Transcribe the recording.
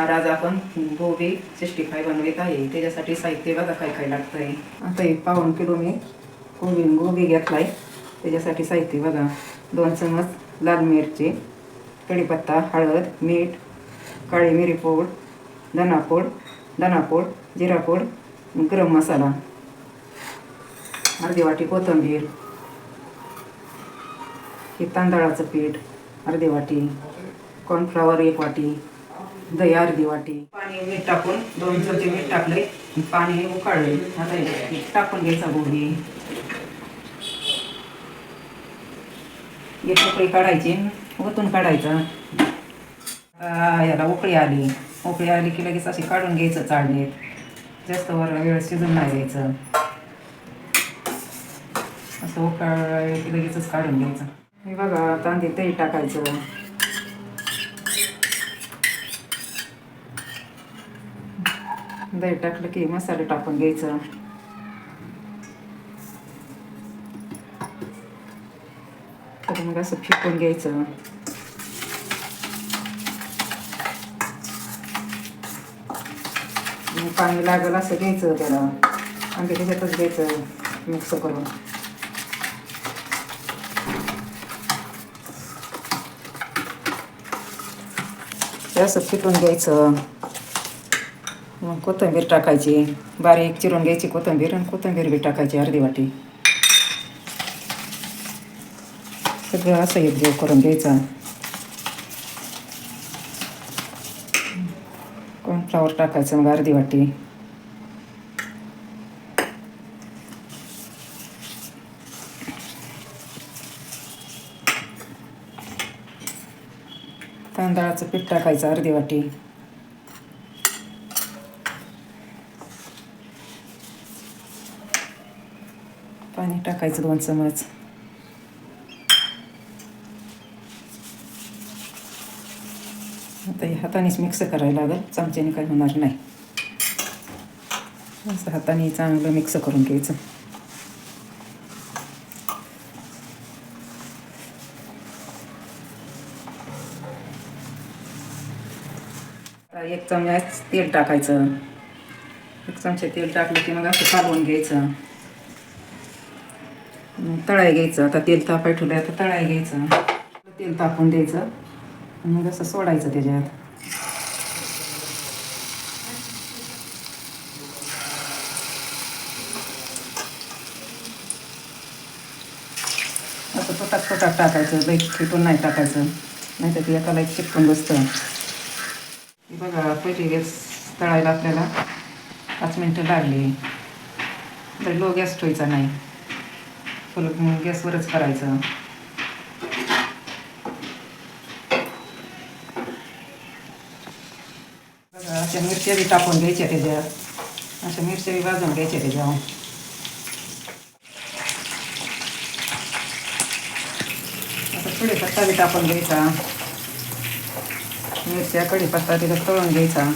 नमस्कार. आज आपण गोबी 65 बनवत आहे. त्याच्यासाठी साहित्य बघा काय काय लागतंय. आता 1 किलो मी गोबी घेतलाय. त्याच्यासाठी साहित्य बघा. 2 चमच लाल मिरची, कढीपत्ता, हळद, मीठ, काळी मिरी पूड, धनापूड, जिरापूड, गरम मसाला, अर्धी वाटी कोथिंबीर, हे तांदळाचं पीठ अर्धी वाटी, कॉर्नफ्लॉवर 1 वाटी, दही अर्धी वाटी, पाणी मीठ टाकून 2 चमचे मीठ टाकले, पाणी उकळले. आता टाकून घ्यायचा गोबी. एक उकळी काढायची, ओतून काढायचा. याला उकळी आली की लगेच अशी काढून घ्यायचं चाळणीत. जास्त वेळ शिजून नाही द्यायचं. असं उकळलं की लगेचच काढून घ्यायचं. हे बघा तांदूळ दही टाकायचं. दही टाकलं की मसाले टाकून घ्यायचं. तर मग असं फिकून घ्यायचं. पाणी लागेल असं घ्यायचं त्याला आणि त्याच्यातच घ्यायचं मिक्स करून. असं फिटून घ्यायचं. मग कोथिंबीर टाकायची, बारीक चिरून घ्यायची कोथिंबीर, आणि कोथिंबीर बी टाकायची अर्धी वाटी. सगळं असं एक करून घ्यायचं. कॉर्नफ्लॉवर टाकायचं मग अर्धी वाटी. तांदळाचं पीठ टाकायचं अर्धी वाटी. पाणी टाकायचं 2 चमच. आता हे हातानेच मिक्स करायला लागेल, चमच्याने काही होणार नाही. असं हाताने चांगलं मिक्स करून घ्यायचं. आता 1 चमच तेल टाकायचं. 1 चमचे तेल टाकलं की मग असं कालवून घ्यायचं. तळाय घ्यायचं. आता तेल तापाय ठेवलं, आता तळाय घ्यायचं. तेल तापून द्यायचं आणि मग असं सोडायचं त्याच्यात. असं तुटाक टाकायचं, लई फिटून नाही टाकायचं, नाही तर ते एकाला एक चिपकून बसतं. बघा पहिली गॅस तळायला आपल्याला 5 मिनटं लागली. तर लो गॅस ठेवायचा नाही, फुल गॅसवरच करायचं. बघा अशा मिरच्या बी टाकून घ्यायच्या त्याच्यात. अशा मिरच्या बी भाजून घ्यायच्या त्याच्यावर. आता कढीपत्ता बी टाकून घ्यायचा. मिरच्या कढीपत्ता तिला तळून घ्यायचा.